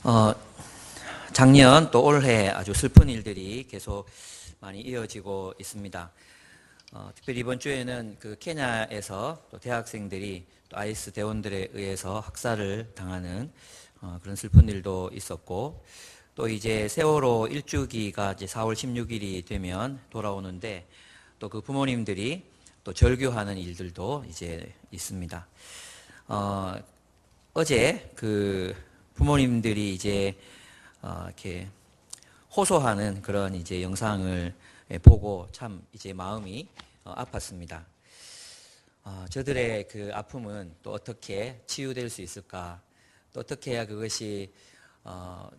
어, 작년 또 올해 아주 슬픈 일들이 계속 많이 이어지고 있습니다. 특별히 이번 주에는 그 케냐에서 또 대학생들이 또 IS 대원들에 의해서 학살을 당하는 그런 슬픈 일도 있었고, 또 이제 세월호 1주기가 이제 4월 16일이 되면 돌아오는데 또 그 부모님들이 또 절규하는 일들도 이제 있습니다. 어제 그 부모님들이 이제 이렇게 호소하는 그런 이제 영상을 보고 참 이제 마음이 아팠습니다. 저들의 그 아픔은 또 어떻게 치유될 수 있을까? 또 어떻게 해야 그것이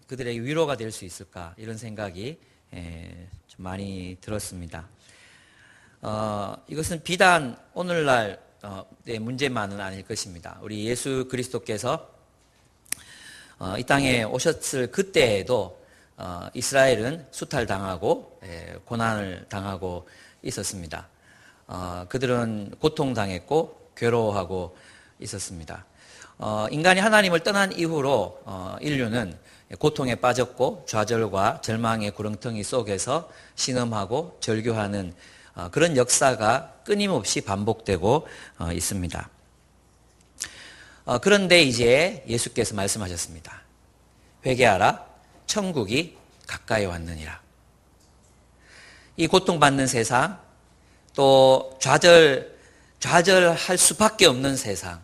그들에게 위로가 될 수 있을까? 이런 생각이 좀 많이 들었습니다. 이것은 비단 오늘날 문제만은 아닐 것입니다. 우리 예수 그리스도께서 이 땅에 오셨을 그때에도 이스라엘은 수탈당하고 고난을 당하고 있었습니다. 그들은 고통당했고 괴로워하고 있었습니다. 인간이 하나님을 떠난 이후로 인류는 고통에 빠졌고 좌절과 절망의 구렁텅이 속에서 신음하고 절규하는 그런 역사가 끊임없이 반복되고 있습니다. 그런데 이제 예수께서 말씀하셨습니다. 회개하라, 천국이 가까이 왔느니라. 이 고통받는 세상, 또 좌절할 수밖에 없는 세상,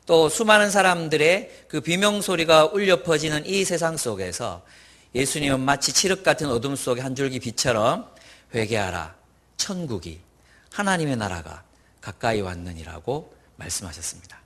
또 수많은 사람들의 그 비명소리가 울려 퍼지는 이 세상 속에서 예수님은 마치 칠흑 같은 어둠 속의 한 줄기 빛처럼 회개하라, 천국이, 하나님의 나라가 가까이 왔느니라고 말씀하셨습니다.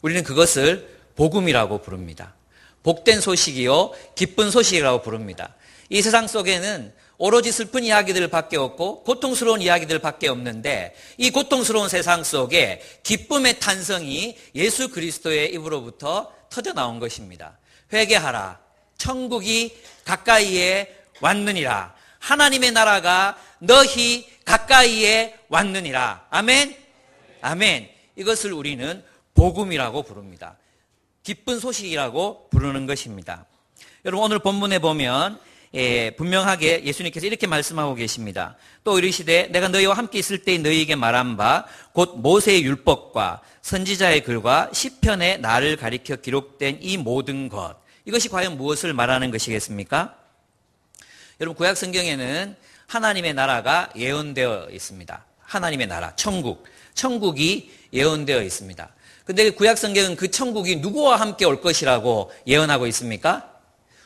우리는 그것을 복음이라고 부릅니다. 복된 소식이요, 기쁜 소식이라고 부릅니다. 이 세상 속에는 오로지 슬픈 이야기들 밖에 없고 고통스러운 이야기들 밖에 없는데, 이 고통스러운 세상 속에 기쁨의 탄성이 예수 그리스도의 입으로부터 터져 나온 것입니다. 회개하라, 천국이 가까이에 왔느니라. 하나님의 나라가 너희 가까이에 왔느니라. 아멘? 아멘. 이것을 우리는 복음이라고 부릅니다. 기쁜 소식이라고 부르는 것입니다. 여러분, 오늘 본문에 보면 분명하게 예수님께서 이렇게 말씀하고 계십니다. 또 이르시되 내가 너희와 함께 있을 때에 너희에게 말한 바 곧 모세의 율법과 선지자의 글과 시편에 나를 가리켜 기록된 이 모든 것, 이것이 과연 무엇을 말하는 것이겠습니까? 여러분, 구약 성경에는 하나님의 나라가 예언되어 있습니다. 하나님의 나라, 천국이 예언되어 있습니다. 근데 구약 성경은 그 천국이 누구와 함께 올 것이라고 예언하고 있습니까?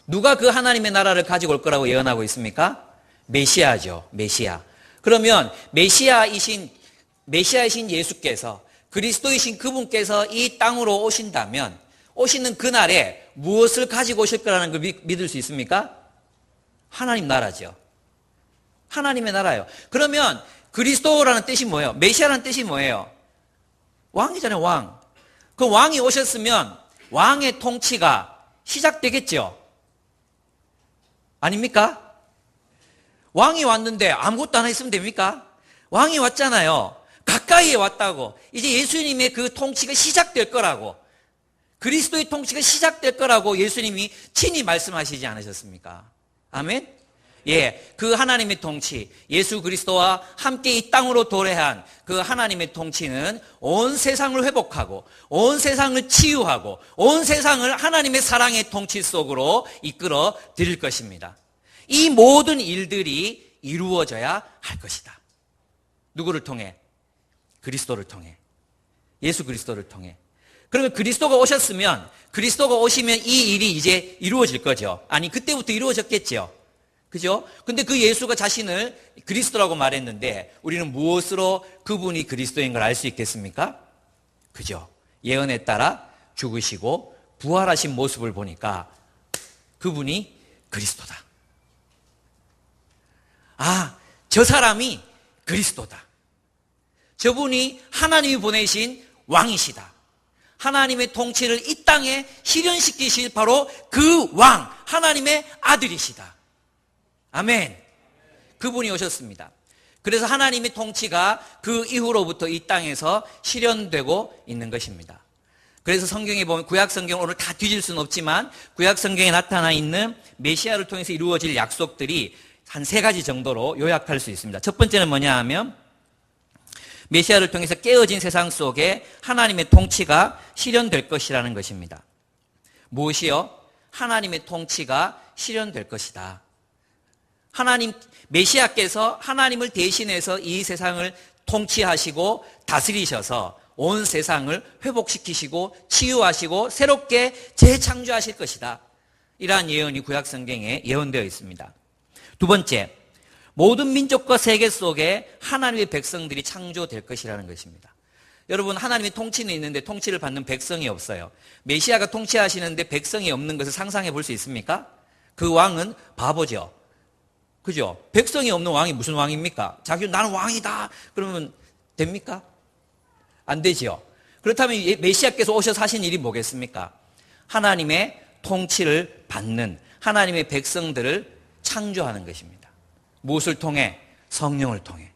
누가 그 하나님의 나라를 가지고 올 거라고 예언하고 있습니까? 메시아죠, 메시아. 그러면 메시아이신 예수께서, 그리스도이신 그분께서 이 땅으로 오신다면 오시는 그날에 무엇을 가지고 오실 거라는 걸 믿을 수 있습니까? 하나님 나라죠. 하나님의 나라요. 그러면 그리스도라는 뜻이 뭐예요? 메시아라는 뜻이 뭐예요? 왕이잖아요, 왕. 그 왕이 오셨으면 왕의 통치가 시작되겠죠. 아닙니까? 왕이 왔는데 아무것도 안 했으면 됩니까? 왕이 왔잖아요. 가까이에 왔다고. 이제 예수님의 그 통치가 시작될 거라고, 그리스도의 통치가 시작될 거라고 예수님이 친히 말씀하시지 않으셨습니까? 아멘? 예, 그 하나님의 통치, 예수 그리스도와 함께 이 땅으로 도래한 그 하나님의 통치는 온 세상을 회복하고 온 세상을 치유하고 온 세상을 하나님의 사랑의 통치 속으로 이끌어 드릴 것입니다. 이 모든 일들이 이루어져야 할 것이다. 누구를 통해? 그리스도를 통해. 예수 그리스도를 통해. 그러면 그리스도가 오셨으면, 그리스도가 오시면 이 일이 이제 이루어질 거죠. 아니, 그때부터 이루어졌겠죠. 그죠? 근데 그 예수가 자신을 그리스도라고 말했는데 우리는 무엇으로 그분이 그리스도인 걸 알 수 있겠습니까? 그죠? 예언에 따라 죽으시고 부활하신 모습을 보니까 그분이 그리스도다. 아, 저 사람이 그리스도다. 저분이 하나님이 보내신 왕이시다. 하나님의 통치를 이 땅에 실현시키실 바로 그 왕, 하나님의 아들이시다. 아멘. 그분이 오셨습니다. 그래서 하나님의 통치가 그 이후로부터 이 땅에서 실현되고 있는 것입니다. 그래서 성경에 보면 구약 성경 오늘 다 뒤질 수는 없지만 구약 성경에 나타나 있는 메시아를 통해서 이루어질 약속들이 한 3가지 정도로 요약할 수 있습니다. 첫 번째는 뭐냐 하면 메시아를 통해서 깨어진 세상 속에 하나님의 통치가 실현될 것이라는 것입니다. 무엇이요? 하나님의 통치가 실현될 것이다. 메시아께서 하나님을 대신해서 이 세상을 통치하시고 다스리셔서 온 세상을 회복시키시고 치유하시고 새롭게 재창조하실 것이다. 이러한 예언이 구약 성경에 예언되어 있습니다. 두 번째, 모든 민족과 세계 속에 하나님의 백성들이 창조될 것이라는 것입니다. 여러분, 하나님의 통치는 있는데 통치를 받는 백성이 없어요. 메시아가 통치하시는데 백성이 없는 것을 상상해 볼 수 있습니까? 그 왕은 바보죠. 그죠? 백성이 없는 왕이 무슨 왕입니까? 자기 나는 왕이다 그러면 됩니까? 안 되지요. 그렇다면 메시아께서 오셔서 하신 일이 뭐겠습니까? 하나님의 통치를 받는 하나님의 백성들을 창조하는 것입니다. 무엇을 통해? 성령을 통해.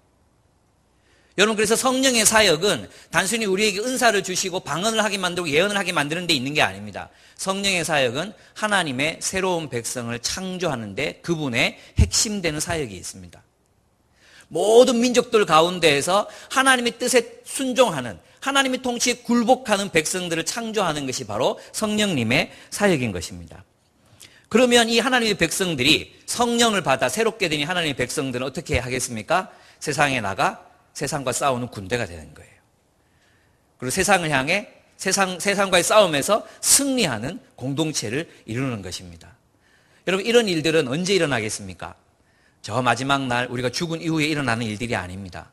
여러분, 그래서 성령의 사역은 단순히 우리에게 은사를 주시고 방언을 하게 만들고 예언을 하게 만드는 데 있는 게 아닙니다. 성령의 사역은 하나님의 새로운 백성을 창조하는 데 그분의 핵심되는 사역이 있습니다. 모든 민족들 가운데에서 하나님의 뜻에 순종하는, 하나님의 통치에 굴복하는 백성들을 창조하는 것이 바로 성령님의 사역인 것입니다. 그러면 이 하나님의 백성들이 성령을 받아 새롭게 된 이 하나님의 백성들은 어떻게 하겠습니까? 세상에 나가 세상과 싸우는 군대가 되는 거예요. 그리고 세상을 향해 세상과의 싸움에서 승리하는 공동체를 이루는 것입니다. 여러분, 이런 일들은 언제 일어나겠습니까? 저 마지막 날 우리가 죽은 이후에 일어나는 일들이 아닙니다.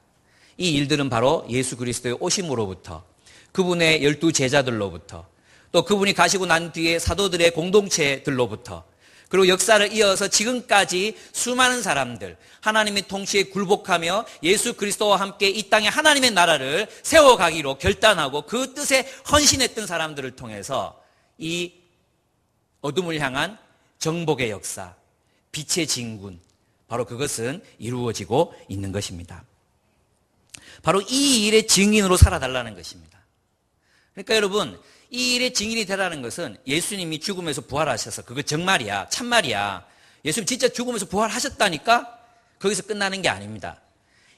이 일들은 바로 예수 그리스도의 오심으로부터, 그분의 12 제자들로부터, 또 그분이 가시고 난 뒤에 사도들의 공동체들로부터, 그리고 역사를 이어서 지금까지 수많은 사람들, 하나님의 통치에 굴복하며 예수 그리스도와 함께 이 땅에 하나님의 나라를 세워가기로 결단하고 그 뜻에 헌신했던 사람들을 통해서 이 어둠을 향한 정복의 역사, 빛의 진군, 바로 그것은 이루어지고 있는 것입니다. 바로 이 일의 증인으로 살아달라는 것입니다. 그러니까 여러분, 이 일의 증인이 되라는 것은 예수님이 죽음에서 부활하셔서 그거 정말이야, 참말이야, 예수님 진짜 죽음에서 부활하셨다니까 거기서 끝나는 게 아닙니다.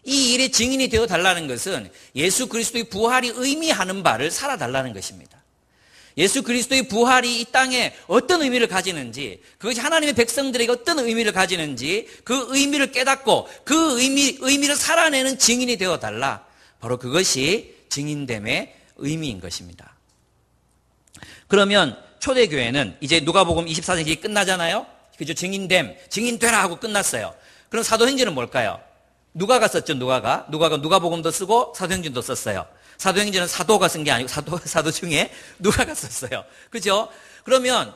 이 일의 증인이 되어달라는 것은 예수 그리스도의 부활이 의미하는 바를 살아달라는 것입니다. 예수 그리스도의 부활이 이 땅에 어떤 의미를 가지는지, 그것이 하나님의 백성들에게 어떤 의미를 가지는지 그 의미를 깨닫고 그 의미를 살아내는 증인이 되어달라. 바로 그것이 증인됨의 의미인 것입니다. 그러면 초대교회는 이제 누가복음 24장이 끝나잖아요. 그죠? 증인되라 하고 끝났어요. 그럼 사도행전은 뭘까요? 누가가 썼죠. 누가복음도 쓰고 사도행전도 썼어요. 사도행전은 사도가 쓴 게 아니고 사도 중에 누가가 썼어요. 그죠? 그러면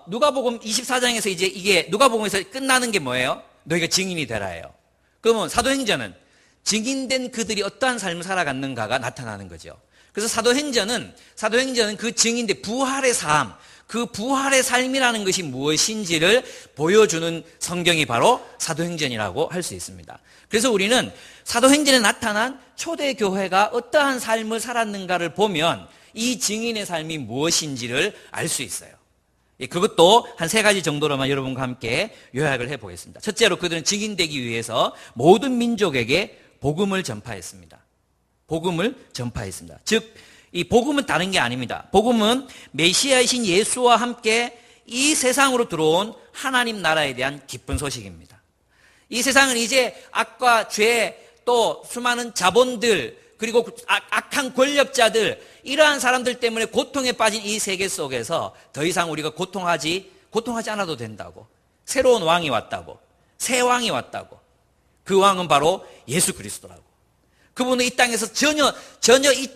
누가복음 24장에서 이제 이게 누가복음에서 끝나는 게 뭐예요? 너희가 증인이 되라예요. 그러면 사도행전은 증인된 그들이 어떠한 삶을 살아갔는가가 나타나는 거죠. 그래서 사도행전은 그 증인된 부활의 삶, 그 부활의 삶이라는 것이 무엇인지를 보여주는 성경이 바로 사도행전이라고 할 수 있습니다. 그래서 우리는 사도행전에 나타난 초대교회가 어떠한 삶을 살았는가를 보면 이 증인의 삶이 무엇인지를 알 수 있어요. 그것도 한 3가지 정도로만 여러분과 함께 요약을 해보겠습니다. 첫째로 그들은 증인되기 위해서 모든 민족에게 복음을 전파했습니다. 즉, 이 복음은 다른 게 아닙니다. 복음은 메시아이신 예수와 함께 이 세상으로 들어온 하나님 나라에 대한 기쁜 소식입니다. 이 세상은 이제 악과 죄, 또 수많은 자본들, 그리고 악한 권력자들, 이러한 사람들 때문에 고통에 빠진 이 세계 속에서 더 이상 우리가 고통하지 않아도 된다고. 새로운 왕이 왔다고. 새 왕이 왔다고. 그 왕은 바로 예수 그리스도라고. 그분은 이 땅에서 전혀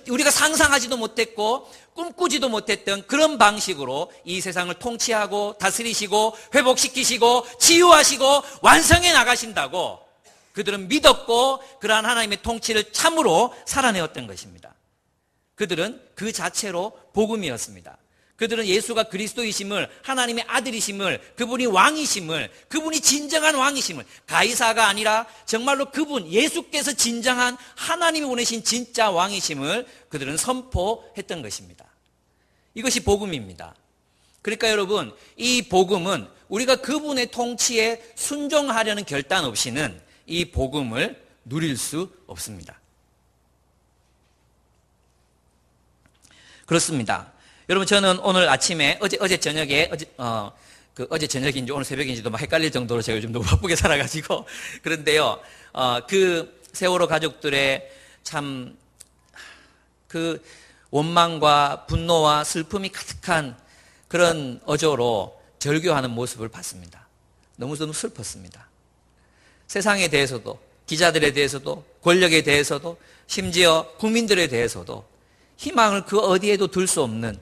우리가 상상하지도 못했고 꿈꾸지도 못했던 그런 방식으로 이 세상을 통치하고 다스리시고 회복시키시고 치유하시고 완성해 나가신다고 그들은 믿었고 그러한 하나님의 통치를 참으로 살아내었던 것입니다. 그들은 그 자체로 복음이었습니다. 그들은 예수가 그리스도이심을, 하나님의 아들이심을, 그분이 왕이심을, 그분이 진정한 왕이심을, 가이사가 아니라 정말로 그분, 예수께서 진정한 하나님이 보내신 진짜 왕이심을 그들은 선포했던 것입니다. 이것이 복음입니다. 그러니까 여러분, 이 복음은 우리가 그분의 통치에 순종하려는 결단 없이는 이 복음을 누릴 수 없습니다. 그렇습니다. 여러분, 저는 오늘 아침에 어제 저녁에 어제 저녁인지 오늘 새벽인지도 막 헷갈릴 정도로 제가 요즘 너무 바쁘게 살아가지고 그런데요, 그 세월호 가족들의 참 그 원망과 분노와 슬픔이 가득한 그런 어조로 절규하는 모습을 봤습니다. 너무너무 슬펐습니다. 세상에 대해서도, 기자들에 대해서도, 권력에 대해서도, 심지어 국민들에 대해서도 희망을 그 어디에도 둘 수 없는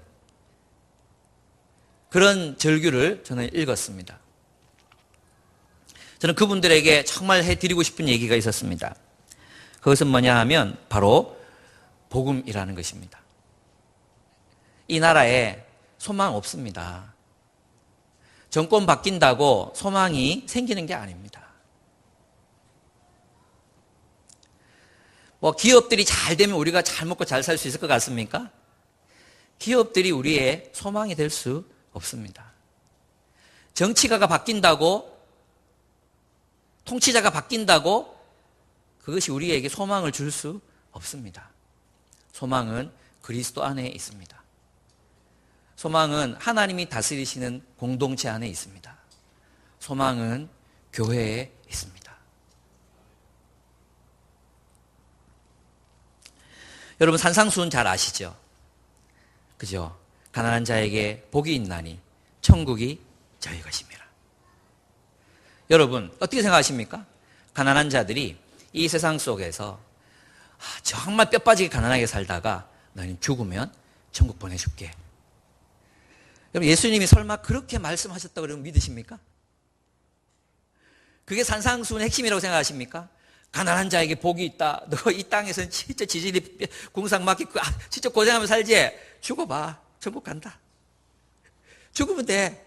그런 절규를 저는 읽었습니다. 저는 그분들에게 정말 해드리고 싶은 얘기가 있었습니다. 그것은 뭐냐 하면 바로 복음이라는 것입니다. 이 나라에 소망 없습니다. 정권 바뀐다고 소망이 생기는 게 아닙니다. 뭐 기업들이 잘 되면 우리가 잘 먹고 잘 살 수 있을 것 같습니까? 기업들이 우리의 소망이 될 수 없습니다. 정치가가 바뀐다고, 통치자가 바뀐다고 그것이 우리에게 소망을 줄 수 없습니다. 소망은 그리스도 안에 있습니다. 소망은 하나님이 다스리시는 공동체 안에 있습니다. 소망은 교회에 있습니다. 여러분, 산상수훈 잘 아시죠? 그죠? 가난한 자에게 복이 있나니 천국이 저희 것입니다. 여러분, 어떻게 생각하십니까? 가난한 자들이 이 세상 속에서 정말 뼈 빠지게 가난하게 살다가 너는 죽으면 천국 보내줄게. 여러분, 예수님이 설마 그렇게 말씀하셨다고 여러분 믿으십니까? 그게 산상수훈의 핵심이라고 생각하십니까? 가난한 자에게 복이 있다. 너 이 땅에서는 진짜 지질이 궁상 막히고 진짜 고생하면서 살지? 죽어봐. 천국 간다. 죽으면 돼.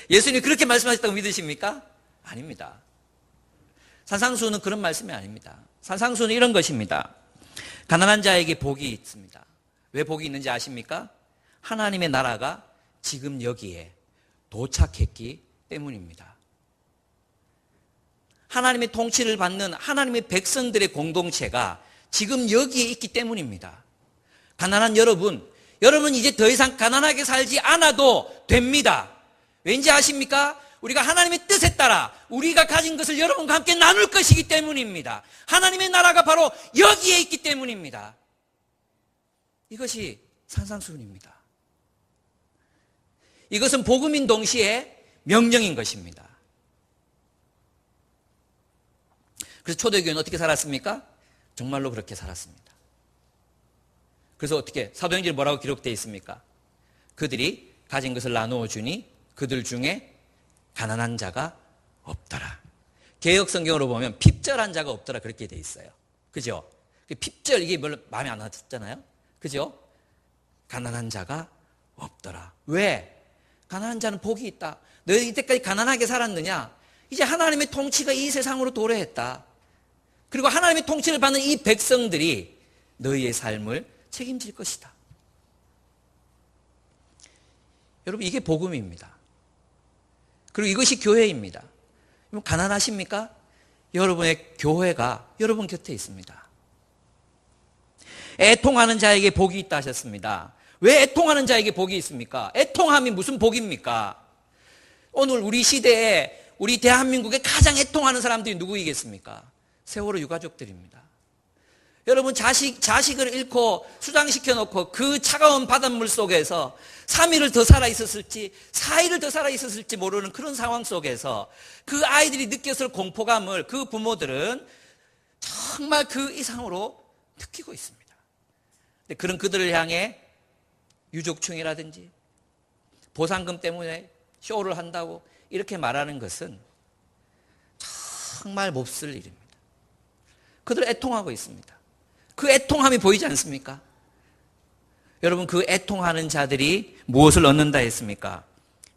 예수님이 그렇게 말씀하셨다고 믿으십니까? 아닙니다. 산상수훈은 그런 말씀이 아닙니다. 산상수훈은 이런 것입니다. 가난한 자에게 복이 있습니다. 왜 복이 있는지 아십니까? 하나님의 나라가 지금 여기에 도착했기 때문입니다. 하나님의 통치를 받는 하나님의 백성들의 공동체가 지금 여기에 있기 때문입니다. 가난한 여러분 이제 더 이상 가난하게 살지 않아도 됩니다. 왠지 아십니까? 우리가 하나님의 뜻에 따라 우리가 가진 것을 여러분과 함께 나눌 것이기 때문입니다. 하나님의 나라가 바로 여기에 있기 때문입니다. 이것이 산상수훈입니다. 이것은 복음인 동시에 명령인 것입니다. 그래서 초대교회는 어떻게 살았습니까? 정말로 그렇게 살았습니다. 그래서 어떻게 사도행전에 뭐라고 기록되어 있습니까? 그들이 가진 것을 나누어 주니 그들 중에 가난한 자가 없더라. 개역 성경으로 보면 핍절한 자가 없더라 그렇게 되어 있어요. 그죠? 핍절 이게 별로 마음에 안 왔잖아요. 그죠? 가난한 자가 없더라. 왜? 가난한 자는 복이 있다. 너희 이때까지 가난하게 살았느냐? 이제 하나님의 통치가 이 세상으로 도래했다. 그리고 하나님의 통치를 받는 이 백성들이 너희의 삶을 책임질 것이다. 여러분, 이게 복음입니다. 그리고 이것이 교회입니다. 여러분, 가난하십니까? 여러분의 교회가 여러분 곁에 있습니다. 애통하는 자에게 복이 있다 하셨습니다. 왜 애통하는 자에게 복이 있습니까? 애통함이 무슨 복입니까? 오늘 우리 시대에 우리 대한민국에 가장 애통하는 사람들이 누구이겠습니까? 세월호 유가족들입니다. 여러분, 자식을 잃고 수장시켜 놓고 그 차가운 바닷물 속에서 3일을 더 살아 있었을지 4일을 더 살아 있었을지 모르는 그런 상황 속에서 그 아이들이 느꼈을 공포감을 그 부모들은 정말 그 이상으로 느끼고 있습니다. 그런 그들을 향해 유족충이라든지 보상금 때문에 쇼를 한다고 이렇게 말하는 것은 정말 몹쓸 일입니다. 그들 애통하고 있습니다. 그 애통함이 보이지 않습니까? 여러분, 그 애통하는 자들이 무엇을 얻는다 했습니까?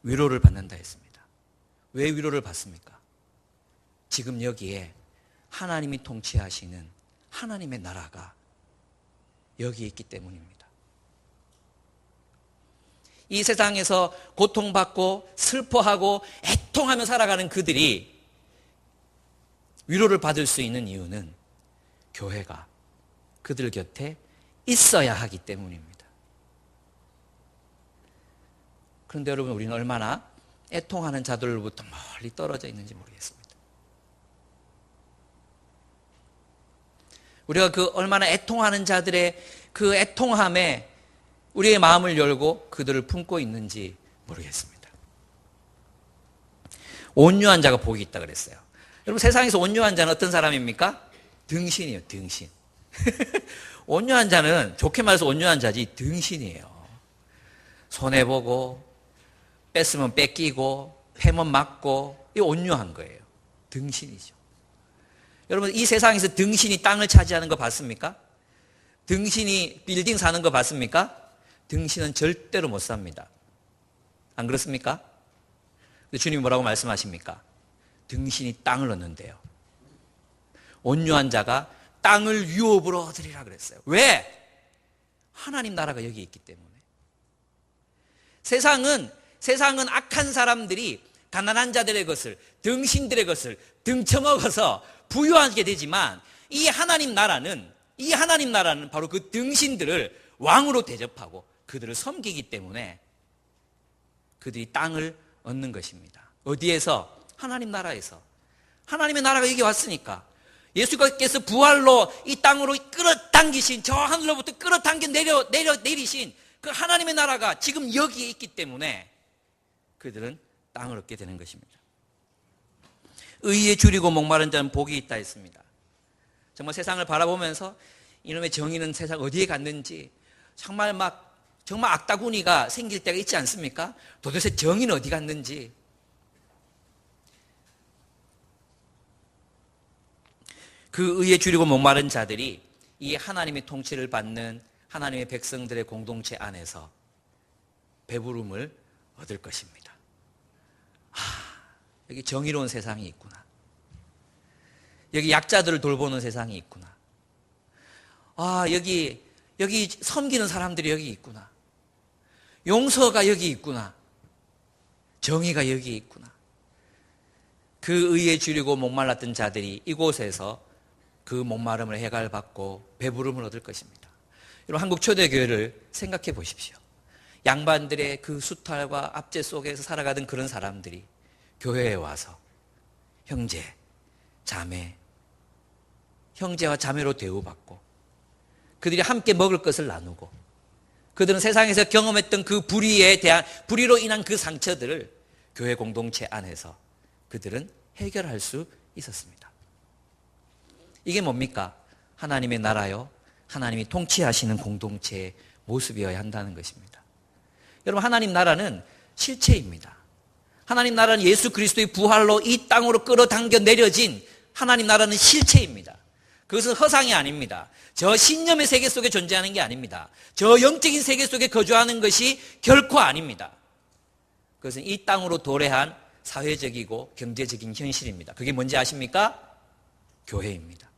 위로를 받는다 했습니다. 왜 위로를 받습니까? 지금 여기에 하나님이 통치하시는 하나님의 나라가 여기에 있기 때문입니다. 이 세상에서 고통받고 슬퍼하고 애통하며 살아가는 그들이 위로를 받을 수 있는 이유는 교회가 그들 곁에 있어야 하기 때문입니다. 그런데 여러분, 우리는 얼마나 애통하는 자들로부터 멀리 떨어져 있는지 모르겠습니다. 우리가 그 얼마나 애통하는 자들의 그 애통함에 우리의 마음을 열고 그들을 품고 있는지 모르겠습니다. 온유한 자가 복이 있다 그랬어요. 여러분, 세상에서 온유한 자는 어떤 사람입니까? 등신이에요, 등신. 온유한 자는, 좋게 말해서 온유한 자지 등신이에요. 손해보고 뺐으면 뺏기고 패면 맞고, 이 온유한 거예요. 등신이죠. 여러분, 이 세상에서 등신이 땅을 차지하는 거 봤습니까? 등신이 빌딩 사는 거 봤습니까? 등신은 절대로 못 삽니다. 안 그렇습니까? 주님이 뭐라고 말씀하십니까? 등신이 땅을 얻는데요. 온유한 자가 땅을 유업으로 얻으리라 그랬어요. 왜? 하나님 나라가 여기 있기 때문에. 세상은 악한 사람들이 가난한 자들의 것을, 등신들의 것을 등쳐먹어서 부유하게 되지만, 이 하나님 나라는 바로 그 등신들을 왕으로 대접하고 그들을 섬기기 때문에 그들이 땅을 얻는 것입니다. 어디에서? 하나님 나라에서. 하나님의 나라가 여기 왔으니까. 예수께서 부활로 이 땅으로 끌어당기신, 저 하늘로부터 끌어당겨 내리신 그 하나님의 나라가 지금 여기에 있기 때문에 그들은 땅을 얻게 되는 것입니다. 의에 줄이고 목마른 자는 복이 있다 했습니다. 정말 세상을 바라보면서 이놈의 정의는 세상 어디에 갔는지 정말 악다구니가 생길 때가 있지 않습니까? 도대체 정의는 어디 갔는지. 그 의에 줄이고 목마른 자들이 이 하나님의 통치를 받는 하나님의 백성들의 공동체 안에서 배부름을 얻을 것입니다. 여기 정의로운 세상이 있구나. 여기 약자들을 돌보는 세상이 있구나. 여기 섬기는 사람들이 여기 있구나. 용서가 여기 있구나. 정의가 여기 있구나. 그 의에 줄이고 목말랐던 자들이 이곳에서 그 목마름을 해갈받고 배부름을 얻을 것입니다. 여러분, 한국 초대교회를 생각해 보십시오. 양반들의 그 수탈과 압제 속에서 살아가던 그런 사람들이 교회에 와서 형제, 자매, 형제와 자매로 대우받고 그들이 함께 먹을 것을 나누고 그들은 세상에서 경험했던 그 불의로 인한 그 상처들을 교회 공동체 안에서 그들은 해결할 수 있었습니다. 이게 뭡니까? 하나님의 나라요, 하나님이 통치하시는 공동체의 모습이어야 한다는 것입니다. 여러분, 하나님 나라는 실체입니다. 하나님 나라는 예수 그리스도의 부활로 이 땅으로 끌어당겨 내려진 하나님 나라는 실체입니다. 그것은 허상이 아닙니다. 저 신념의 세계 속에 존재하는 게 아닙니다. 저 영적인 세계 속에 거주하는 것이 결코 아닙니다. 그것은 이 땅으로 도래한 사회적이고 경제적인 현실입니다. 그게 뭔지 아십니까? 교회입니다.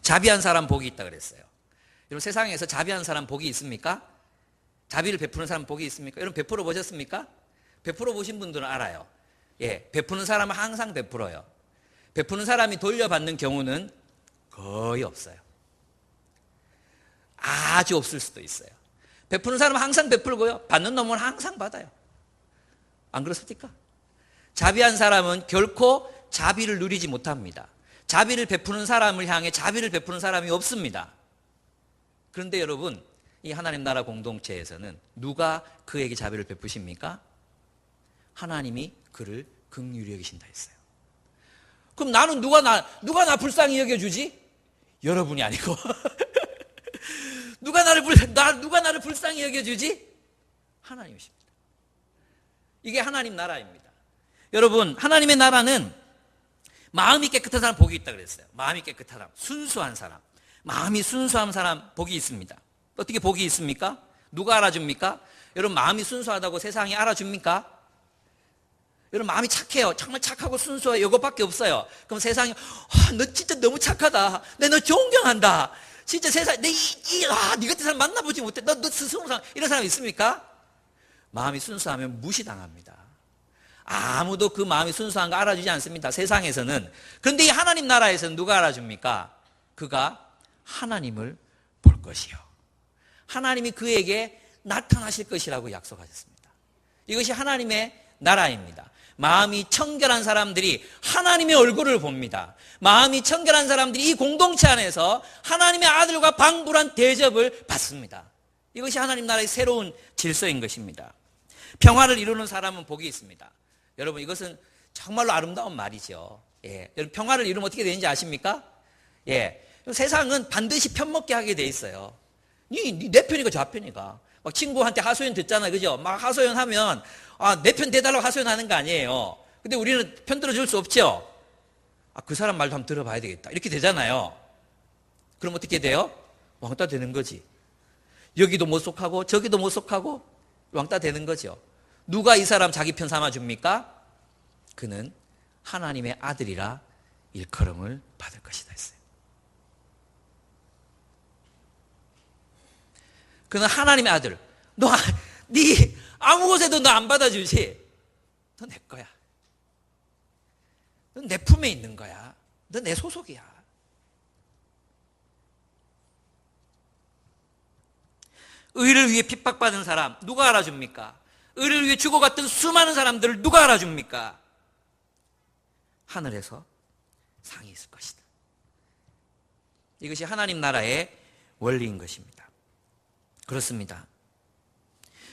자비한 사람 복이 있다 그랬어요. 여러분, 세상에서 자비한 사람 복이 있습니까? 자비를 베푸는 사람 복이 있습니까? 여러분, 베풀어 보셨습니까? 베풀어 보신 분들은 알아요. 베푸는 사람은 항상 베풀어요. 베푸는 사람이 돌려받는 경우는 거의 없어요. 아주 없을 수도 있어요. 베푸는 사람은 항상 베풀고요, 받는 놈은 항상 받아요. 안 그렇습니까? 자비한 사람은 결코 자비를 누리지 못합니다. 자비를 베푸는 사람을 향해 자비를 베푸는 사람이 없습니다. 그런데 여러분, 이 하나님 나라 공동체에서는 누가 그에게 자비를 베푸십니까? 하나님이 그를 긍휼히 여기신다 했어요. 그럼 나는 누가 나 불쌍히 여겨주지? 여러분이 아니고 누가 나를 불쌍히 여겨주지? 하나님이십니다. 이게 하나님 나라입니다. 여러분, 하나님의 나라는 마음이 깨끗한 사람 복이 있다 그랬어요. 마음이 깨끗한 사람, 순수한 사람, 마음이 순수한 사람 복이 있습니다. 어떻게 복이 있습니까? 누가 알아줍니까? 여러분, 마음이 순수하다고 세상이 알아줍니까? 여러분, 마음이 착해요. 정말 착하고 순수해요. 이것밖에 없어요. 그럼 세상이 너 진짜 너무 착하다. 내 너 존경한다. 진짜 세상에 네 같은 사람 만나보지 못해. 너 스스로 이런 사람 있습니까? 마음이 순수하면 무시당합니다. 아무도 그 마음이 순수한 거 알아주지 않습니다. 세상에서는. 그런데 이 하나님 나라에서는 누가 알아줍니까? 그가 하나님을 볼 것이요. 하나님이 그에게 나타나실 것이라고 약속하셨습니다. 이것이 하나님의 나라입니다. 마음이 청결한 사람들이 하나님의 얼굴을 봅니다. 마음이 청결한 사람들이 이 공동체 안에서 하나님의 아들과 방불한 대접을 받습니다. 이것이 하나님 나라의 새로운 질서인 것입니다. 평화를 이루는 사람은 복이 있습니다. 여러분, 이것은 정말로 아름다운 말이죠. 예. 여러분, 평화를 이루면 어떻게 되는지 아십니까? 예. 세상은 반드시 편먹게 하게 돼 있어요. 내 편이가 좌 편이가. 막 친구한테 하소연 듣잖아요. 그죠? 막 하소연하면, 내 편 대달라고 하소연하는 거 아니에요. 근데 우리는 편 들어줄 수 없죠? 그 사람 말도 한번 들어봐야 되겠다. 이렇게 되잖아요. 그럼 어떻게 돼요? 왕따 되는 거지. 여기도 못 속하고, 저기도 못 속하고, 왕따 되는 거죠. 누가 이 사람 자기 편 삼아줍니까? 그는 하나님의 아들이라 일컬음을 받을 것이다 했어요. 그는 하나님의 아들. 네 아무 곳에도 너 안 받아주지. 너 내 거야. 너 내 품에 있는 거야. 너 내 소속이야. 의를 위해 핍박받은 사람 누가 알아줍니까? 의를 위해 죽어갔던 수많은 사람들을 누가 알아줍니까? 하늘에서 상이 있을 것이다. 이것이 하나님 나라의 원리인 것입니다. 그렇습니다.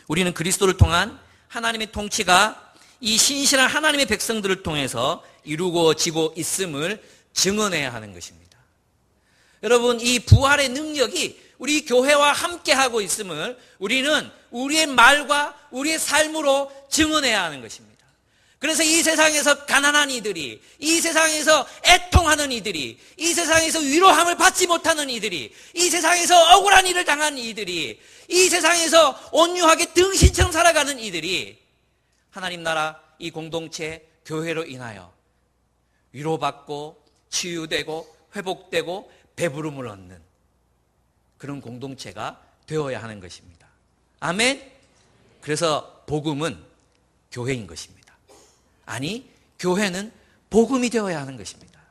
우리는 그리스도를 통한 하나님의 통치가 이 신실한 하나님의 백성들을 통해서 이루어지고 있음을 증언해야 하는 것입니다. 여러분, 이 부활의 능력이 우리 교회와 함께하고 있음을 우리는 우리의 말과 우리의 삶으로 증언해야 하는 것입니다. 그래서 이 세상에서 가난한 이들이, 이 세상에서 애통하는 이들이, 이 세상에서 위로함을 받지 못하는 이들이, 이 세상에서 억울한 일을 당한 이들이, 이 세상에서 온유하게 등신처럼 살아가는 이들이 하나님 나라 이 공동체 교회로 인하여 위로받고 치유되고 회복되고 배부름을 얻는 그런 공동체가 되어야 하는 것입니다. 아멘? 그래서 복음은 교회인 것입니다. 아니, 교회는 복음이 되어야 하는 것입니다.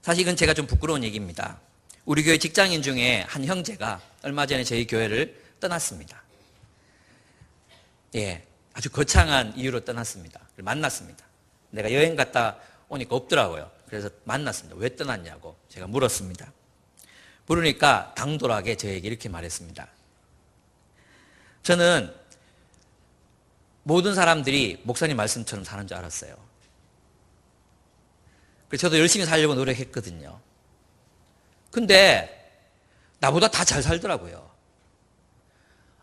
사실 이건 제가 좀 부끄러운 얘기입니다. 우리 교회 직장인 중에 한 형제가 얼마 전에 저희 교회를 떠났습니다. 예, 아주 거창한 이유로 떠났습니다. 만났습니다. 내가 여행 갔다 오니까 없더라고요. 그래서 만났습니다. 왜 떠났냐고 제가 물었습니다. 물으니까 당돌하게 저에게 이렇게 말했습니다. 저는 모든 사람들이 목사님 말씀처럼 사는 줄 알았어요. 그래서 저도 열심히 살려고 노력했거든요. 근데 나보다 다 잘 살더라고요.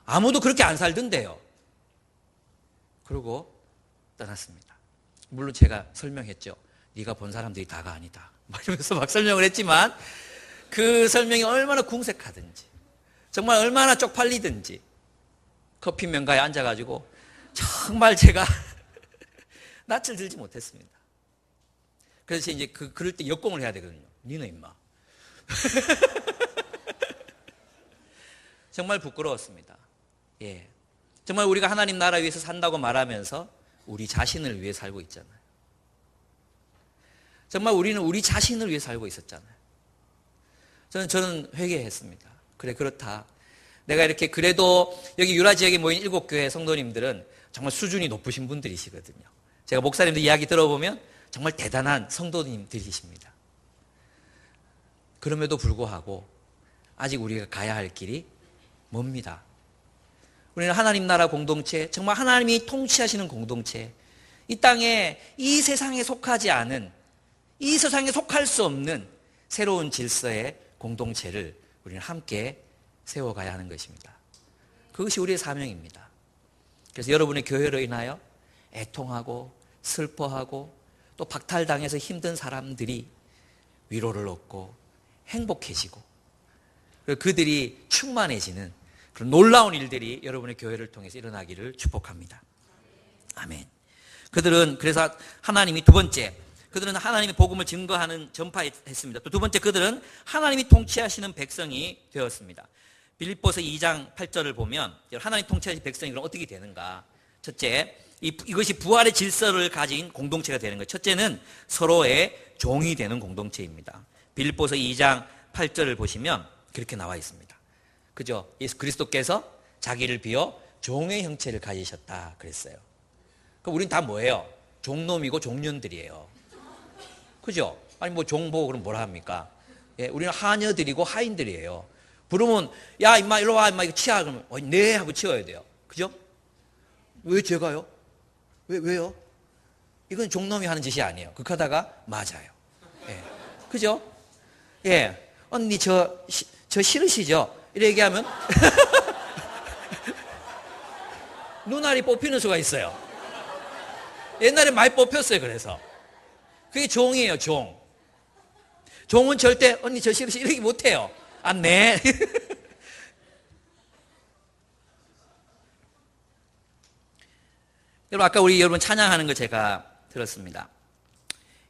아무도 그렇게 안 살던데요. 그러고 떠났습니다. 물론 제가 설명했죠. 네가 본 사람들이 다가 아니다. 이러면서 막 설명을 했지만 그 설명이 얼마나 궁색하든지 정말 얼마나 쪽팔리든지 커피 명가에 앉아가지고 정말 제가 낯을 들지 못했습니다. 그래서 이제 그럴 때 역공을 해야 되거든요. 니는 임마. 정말 부끄러웠습니다. 예. 정말 우리가 하나님 나라 위해서 산다고 말하면서 우리 자신을 위해 살고 있잖아요. 정말 우리는 우리 자신을 위해 살고 있었잖아요. 저는 회개했습니다. 그래, 그렇다. 내가 이렇게 그래도 여기 유라 지역에 모인 7교회 성도님들은 정말 수준이 높으신 분들이시거든요. 제가 목사님들 이야기 들어보면 정말 대단한 성도님들이십니다. 그럼에도 불구하고 아직 우리가 가야 할 길이 멉니다. 우리는 하나님 나라 공동체, 정말 하나님이 통치하시는 공동체, 이 땅에 이 세상에 속하지 않은, 이 세상에 속할 수 없는 새로운 질서의 공동체를 우리는 함께 세워가야 하는 것입니다. 그것이 우리의 사명입니다. 그래서 여러분의 교회로 인하여 애통하고 슬퍼하고 또 박탈당해서 힘든 사람들이 위로를 얻고 행복해지고 그들이 충만해지는 그런 놀라운 일들이 여러분의 교회를 통해서 일어나기를 축복합니다. 아멘. 그들은 그래서 하나님이 두 번째, 그들은 하나님의 복음을 증거하는 전파했습니다. 또 두 번째, 그들은 하나님이 통치하시는 백성이 되었습니다. 빌립보서 2장 8절을 보면 하나님 통치하시는 백성이 그럼 어떻게 되는가? 첫째, 이것이 부활의 질서를 가진 공동체가 되는 거예요. 첫째는 서로의 종이 되는 공동체입니다. 빌립보서 2장 8절을 보시면 그렇게 나와 있습니다. 그죠? 예수 그리스도께서 자기를 비워 종의 형체를 가지셨다 그랬어요. 그럼 우린 다 뭐예요? 종놈이고 종년들이에요. 그죠? 아니 뭐 종보 그럼 뭐라 합니까? 예, 우리는 하녀들이고 하인들이에요. 부르면 야 임마 일로 와 임마 이거 치아 그러면 네 하고 치워야 돼요. 그죠? 왜 제가요? 왜요? 이건 종놈이 하는 짓이 아니에요. 그렇게 하다가 맞아요. 예. 그죠? 예. 언니 저 싫으시죠? 이렇게 얘기하면 눈알이 뽑히는 수가 있어요. 옛날에 많이 뽑혔어요. 그래서 그게 종이에요. 종은 절대 언니 저 싫으시 이렇게 못해요. 아 네. 여러분 아까 우리 여러분 찬양하는 거 제가 들었습니다.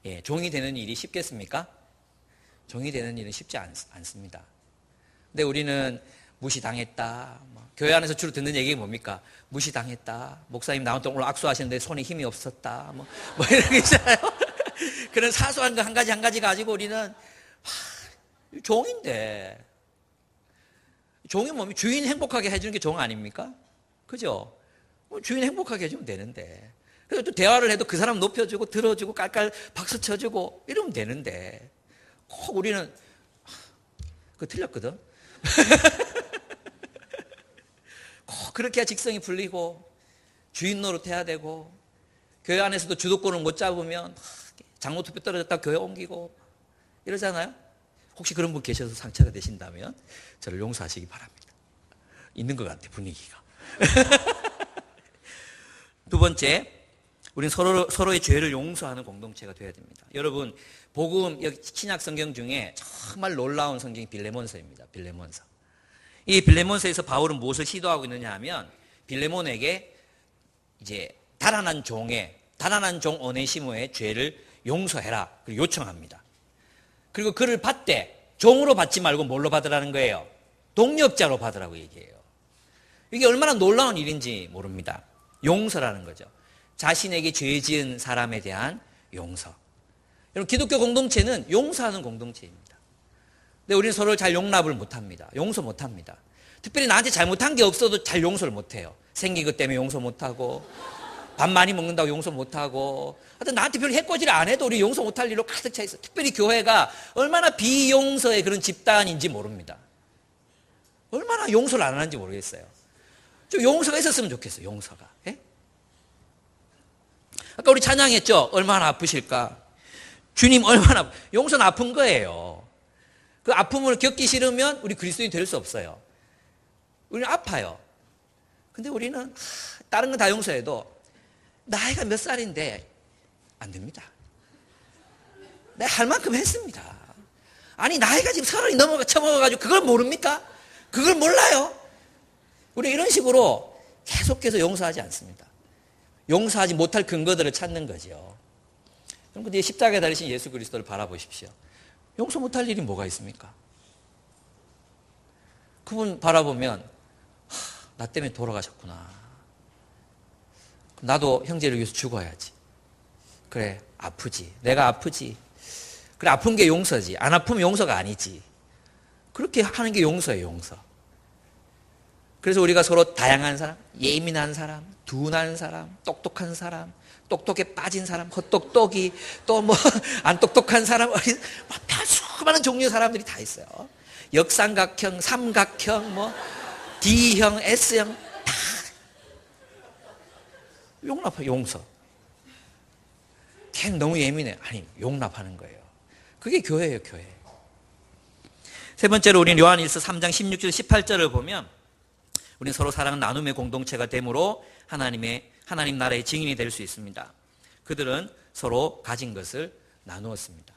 예, 종이 되는 일이 쉽겠습니까? 종이 되는 일은 쉽지 않습니다. 근데 우리는 무시당했다. 교회 안에서 주로 듣는 얘기가 뭡니까? 무시당했다. 목사님 나한테 오늘 악수하시는데 손에 힘이 없었다. 뭐 이런 게 있잖아요. 그런 사소한 거 한 가지 가지고 우리는 종인데 종이 뭡니까? 주인 행복하게 해주는 게 종 아닙니까? 그죠? 주인 행복하게 해주면 되는데 그래서 또 대화를 해도 그 사람 높여주고 들어주고 깔깔 박수 쳐주고 이러면 되는데 꼭 우리는 그거 틀렸거든. 꼭 그렇게 해야 직성이 풀리고 주인 노릇해야 되고 교회 안에서도 주도권을 못 잡으면 장로 투표 떨어졌다 교회 옮기고 이러잖아요. 혹시 그런 분 계셔서 상처가 되신다면 저를 용서하시기 바랍니다. 있는 것 같아 분위기가. 두 번째, 우리는 서로의 죄를 용서하는 공동체가 되어야 됩니다. 여러분 복음 여기 신약 성경 중에 정말 놀라운 성경이 빌레몬서입니다. 빌레몬서. 이 빌레몬서에서 바울은 무엇을 시도하고 있느냐 하면 빌레몬에게 이제 달아난 종 오네시모의 죄를 용서해라 그리고 요청합니다. 그리고 그를 받되 종으로 받지 말고 뭘로 받으라는 거예요? 동역자로 받으라고 얘기해요. 이게 얼마나 놀라운 일인지 모릅니다. 용서라는 거죠. 자신에게 죄 지은 사람에 대한 용서. 여러분 기독교 공동체는 용서하는 공동체입니다. 근데 우리는 서로를 잘 용납을 못합니다. 용서 못합니다. 특별히 나한테 잘못한 게 없어도 잘 용서를 못해요. 생긴 것 때문에 용서 못하고 밥 많이 먹는다고 용서 못하고 하여튼 나한테 별로 해코지를 안 해도 우리 용서 못할 일로 가득 차 있어요. 특별히 교회가 얼마나 비용서의 그런 집단인지 모릅니다. 얼마나 용서를 안 하는지 모르겠어요. 좀 용서가 있었으면 좋겠어요. 용서가. 예? 아까 우리 찬양했죠? 얼마나 아프실까? 주님 얼마나 용서는 아픈 거예요. 그 아픔을 겪기 싫으면 우리 그리스도인이 될 수 없어요. 우리는 아파요. 근데 우리는 다른 건 다 용서해도 나이가 몇 살인데 안 됩니다. 내가 할 만큼 했습니다. 아니 나이가 지금 30이 쳐먹어가지고 그걸 모릅니까? 그걸 몰라요. 우리 이런 식으로 계속해서 용서하지 않습니다. 용서하지 못할 근거들을 찾는 거죠. 그런데 십자가에 달리신 예수 그리스도를 바라보십시오. 용서 못할 일이 뭐가 있습니까? 그분 바라보면 나 때문에 돌아가셨구나. 나도 형제를 위해서 죽어야지. 그래 아프지. 내가 아프지. 그래 아픈 게 용서지. 안 아프면 용서가 아니지. 그렇게 하는 게 용서예요. 용서. 그래서 우리가 서로 다양한 사람, 예민한 사람, 둔한 사람, 똑똑한 사람, 똑똑에 빠진 사람, 헛똑똑이, 또 뭐 안 똑똑한 사람, 수많은 종류의 사람들이 다 있어요. 역삼각형, 삼각형, 뭐 D형, S형 다 용납해. 용서. 걔 너무 예민해. 아니 용납하는 거예요. 그게 교회예요. 교회. 세 번째로 우리는 요한일서 3장 16절 18절을 보면 우리는 서로 사랑은 나눔의 공동체가 되므로 하나님 나라의 증인이 될 수 있습니다. 그들은 서로 가진 것을 나누었습니다.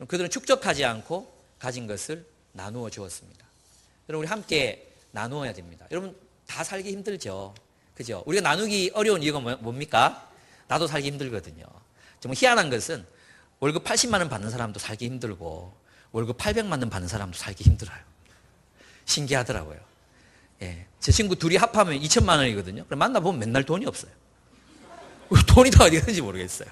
그들은 축적하지 않고 가진 것을 나누어 주었습니다. 여러분 우리 함께 나누어야 됩니다. 여러분 다 살기 힘들죠. 그죠? 우리가 나누기 어려운 이유가 뭡니까? 나도 살기 힘들거든요. 정말 희한한 것은 월급 80만 원 받는 사람도 살기 힘들고 월급 800만 원 받는 사람도 살기 힘들어요. 신기하더라고요. 예, 제 친구 둘이 합하면 2천만 원이거든요. 그럼 만나보면 맨날 돈이 없어요. 돈이 다 어디 갔는지 모르겠어요.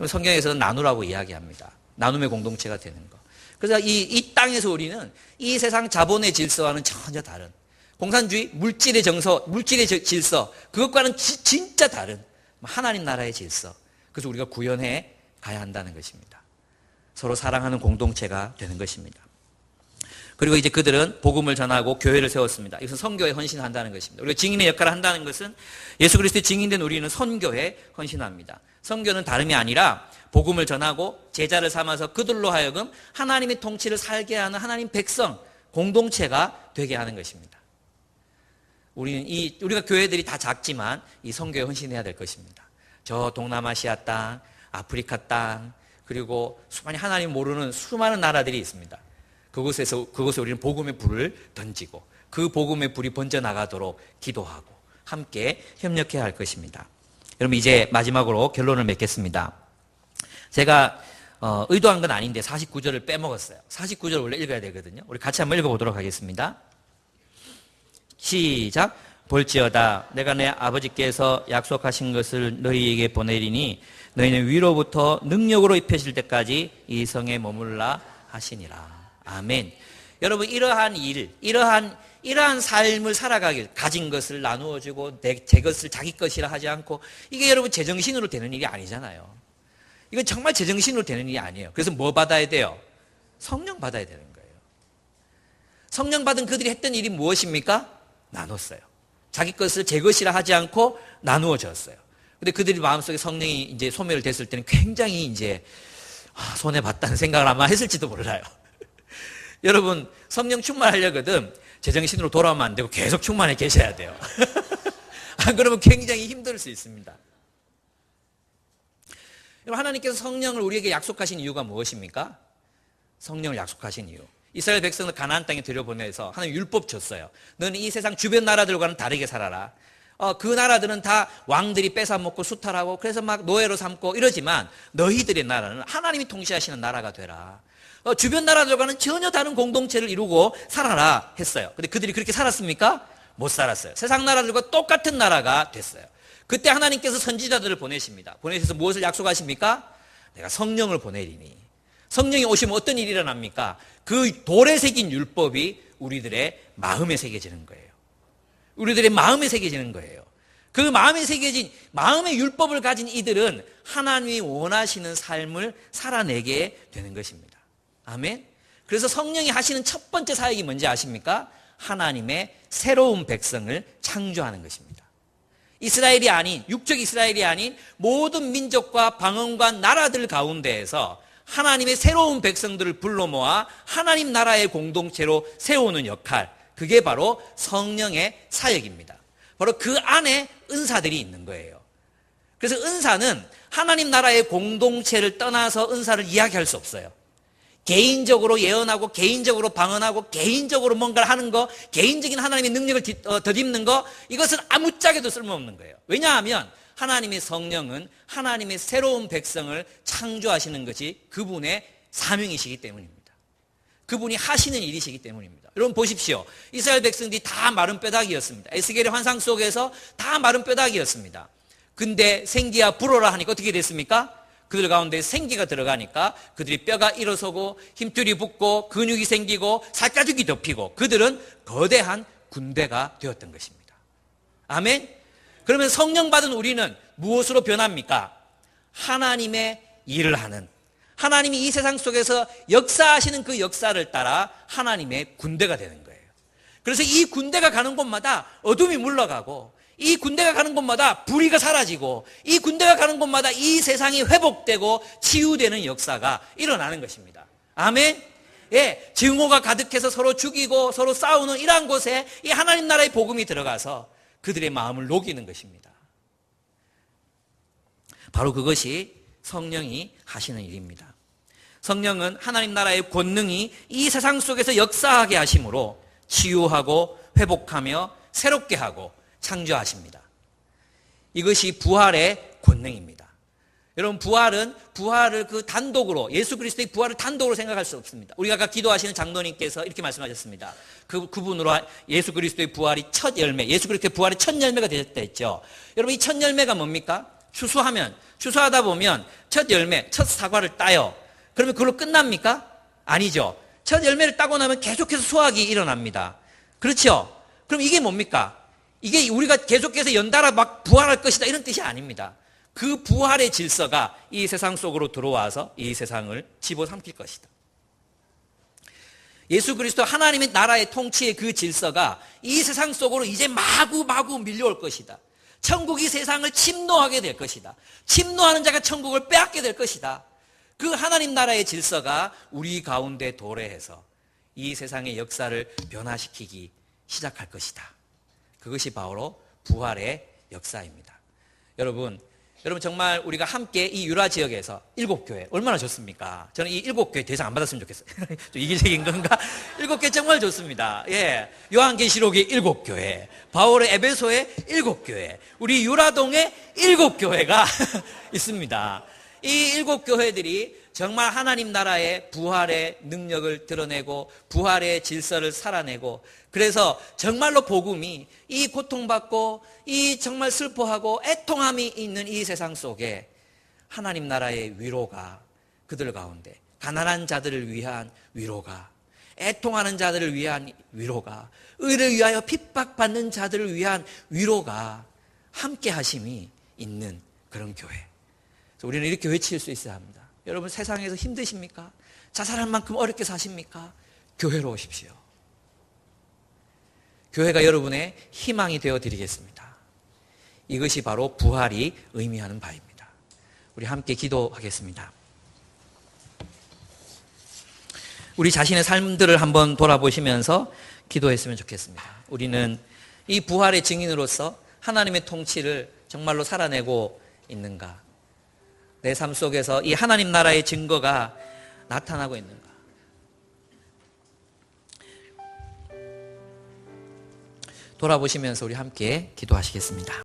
성경에서는 나누라고 이야기합니다. 나눔의 공동체가 되는 거. 그래서 이 땅에서 우리는 이 세상 자본의 질서와는 전혀 다른 공산주의, 물질의 질서, 그것과는 진짜 다른 하나님 나라의 질서. 그래서 우리가 구현해 가야 한다는 것입니다. 서로 사랑하는 공동체가 되는 것입니다. 그리고 이제 그들은 복음을 전하고 교회를 세웠습니다. 이것은 선교에 헌신한다는 것입니다. 우리가 증인의 역할을 한다는 것은 예수 그리스도의 증인된 우리는 선교에 헌신합니다. 선교는 다름이 아니라 복음을 전하고 제자를 삼아서 그들로 하여금 하나님의 통치를 살게 하는 하나님 백성, 공동체가 되게 하는 것입니다. 우리가 교회들이 다 작지만 이 선교에 헌신해야 될 것입니다. 저 동남아시아 땅, 아프리카 땅, 그리고 수많이 하나님 모르는 수많은 나라들이 있습니다. 그곳에 우리는 복음의 불을 던지고 그 복음의 불이 번져나가도록 기도하고 함께 협력해야 할 것입니다. 여러분 이제 마지막으로 결론을 맺겠습니다. 제가 의도한 건 아닌데 49절을 빼먹었어요. 49절 원래 읽어야 되거든요. 우리 같이 한번 읽어보도록 하겠습니다. 시작. 볼지어다 내가 내 아버지께서 약속하신 것을 너희에게 보내리니 너희는 위로부터 능력으로 입혀질 때까지 이 성에 머물라 하시니라. 아멘. 여러분 이러한 일, 이러한 삶을 살아가길 가진 것을 나누어주고 제 것을 자기 것이라 하지 않고 이게 여러분 제정신으로 되는 일이 아니잖아요. 이건 정말 제정신으로 되는 일이 아니에요. 그래서 뭐 받아야 돼요? 성령 받아야 되는 거예요. 성령 받은 그들이 했던 일이 무엇입니까? 나눴어요. 자기 것을 제 것이라 하지 않고 나누어 줬어요. 근데 그들이 마음속에 성령이 이제 소멸됐을 때는 굉장히 이제 손해봤다는 생각을 아마 했을지도 몰라요. 여러분 성령 충만하려거든 제정신으로 돌아오면 안 되고 계속 충만해 계셔야 돼요. 안 그러면 굉장히 힘들 수 있습니다. 여러분 하나님께서 성령을 우리에게 약속하신 이유가 무엇입니까? 성령을 약속하신 이유. 이스라엘 백성을 가나안 땅에 들여보내서 하나님 율법 줬어요. 너는 이 세상 주변 나라들과는 다르게 살아라. 그 나라들은 다 왕들이 뺏어먹고 수탈하고 그래서 막 노예로 삼고 이러지만 너희들의 나라는 하나님이 통치하시는 나라가 되라. 주변 나라들과는 전혀 다른 공동체를 이루고 살아라 했어요. 근데 그들이 그렇게 살았습니까? 못 살았어요. 세상 나라들과 똑같은 나라가 됐어요. 그때 하나님께서 선지자들을 보내십니다. 보내셔서 무엇을 약속하십니까? 내가 성령을 보내리니. 성령이 오시면 어떤 일이 일어납니까? 그 돌에 새긴 율법이 우리들의 마음에 새겨지는 거예요. 우리들의 마음에 새겨지는 거예요. 그 마음에 새겨진 마음의 율법을 가진 이들은 하나님이 원하시는 삶을 살아내게 되는 것입니다. 아멘. 그래서 성령이 하시는 첫 번째 사역이 뭔지 아십니까? 하나님의 새로운 백성을 창조하는 것입니다. 이스라엘이 아닌 육적 이스라엘이 아닌 모든 민족과 방언과 나라들 가운데에서 하나님의 새로운 백성들을 불러 모아 하나님 나라의 공동체로 세우는 역할, 그게 바로 성령의 사역입니다. 바로 그 안에 은사들이 있는 거예요. 그래서 은사는 하나님 나라의 공동체를 떠나서 은사를 이야기할 수 없어요. 개인적으로 예언하고 개인적으로 방언하고 개인적으로 뭔가를 하는 거, 개인적인 하나님의 능력을 덧입는 거, 이것은 아무짝에도 쓸모없는 거예요. 왜냐하면 하나님의 성령은 하나님의 새로운 백성을 창조하시는 것이 그분의 사명이시기 때문입니다. 그분이 하시는 일이시기 때문입니다. 여러분 보십시오. 이스라엘 백성들이 다 마른 뼈다귀였습니다. 에스겔의 환상 속에서 다 마른 뼈다귀였습니다. 근데 생기야 불어라 하니까 어떻게 됐습니까? 그들 가운데 생기가 들어가니까 그들이 뼈가 일어서고 힘줄이 붙고 근육이 생기고 살가죽이 덮이고 그들은 거대한 군대가 되었던 것입니다. 아멘. 그러면 성령 받은 우리는 무엇으로 변합니까? 하나님의 일을 하는, 하나님이 이 세상 속에서 역사하시는 그 역사를 따라 하나님의 군대가 되는 거예요. 그래서 이 군대가 가는 곳마다 어둠이 물러가고, 이 군대가 가는 곳마다 불의가 사라지고, 이 군대가 가는 곳마다 이 세상이 회복되고 치유되는 역사가 일어나는 것입니다. 아멘. 예, 증오가 가득해서 서로 죽이고 서로 싸우는 이러한 곳에 이 하나님 나라의 복음이 들어가서 그들의 마음을 녹이는 것입니다. 바로 그것이 성령이 하시는 일입니다. 성령은 하나님 나라의 권능이 이 세상 속에서 역사하게 하심으로 치유하고 회복하며 새롭게 하고 창조하십니다. 이것이 부활의 권능입니다. 여러분, 부활을 그 단독으로, 예수 그리스도의 부활을 단독으로 생각할 수 없습니다. 우리가 아까 기도하시는 장로님께서 이렇게 말씀하셨습니다. 그분으로 예수 그리스도의 부활이 첫 열매, 예수 그리스도의 부활이 첫 열매가 되셨다 했죠. 여러분, 이 첫 열매가 뭡니까? 추수하다 보면 첫 열매, 첫 사과를 따요. 그러면 그걸로 끝납니까? 아니죠. 첫 열매를 따고 나면 계속해서 수확이 일어납니다. 그렇죠? 그럼 이게 뭡니까? 이게 우리가 계속해서 연달아 막 부활할 것이다, 이런 뜻이 아닙니다. 그 부활의 질서가 이 세상 속으로 들어와서 이 세상을 집어삼킬 것이다. 예수 그리스도 하나님의 나라의 통치의 그 질서가 이 세상 속으로 이제 마구마구 밀려올 것이다. 천국이 세상을 침노하게 될 것이다. 침노하는 자가 천국을 빼앗게 될 것이다. 그 하나님 나라의 질서가 우리 가운데 도래해서 이 세상의 역사를 변화시키기 시작할 것이다. 그것이 바로 부활의 역사입니다. 여러분 정말 우리가 함께 이 유라 지역에서 7교회 얼마나 좋습니까? 저는 이 7교회 대상 안 받았으면 좋겠어요. 좀 이기적인 건가? 7교회 정말 좋습니다. 예, 요한계시록의 7교회, 바울의 에베소의 7교회, 우리 유라동의 7교회가 있습니다. 이 7교회들이 정말 하나님 나라의 부활의 능력을 드러내고 부활의 질서를 살아내고, 그래서 정말로 복음이 이 고통받고 이 정말 슬퍼하고 애통함이 있는 이 세상 속에 하나님 나라의 위로가, 그들 가운데 가난한 자들을 위한 위로가, 애통하는 자들을 위한 위로가, 의를 위하여 핍박받는 자들을 위한 위로가 함께 하심이 있는 그런 교회. 그래서 우리는 이렇게 외칠 수 있어야 합니다. 여러분, 세상에서 힘드십니까? 자살할 만큼 어렵게 사십니까? 교회로 오십시오. 교회가 여러분의 희망이 되어 드리겠습니다. 이것이 바로 부활이 의미하는 바입니다. 우리 함께 기도하겠습니다. 우리 자신의 삶들을 한번 돌아보시면서 기도했으면 좋겠습니다. 우리는 이 부활의 증인으로서 하나님의 통치를 정말로 살아내고 있는가? 내 삶 속에서 이 하나님 나라의 증거가 나타나고 있는가? 돌아보시면서 우리 함께 기도하시겠습니다.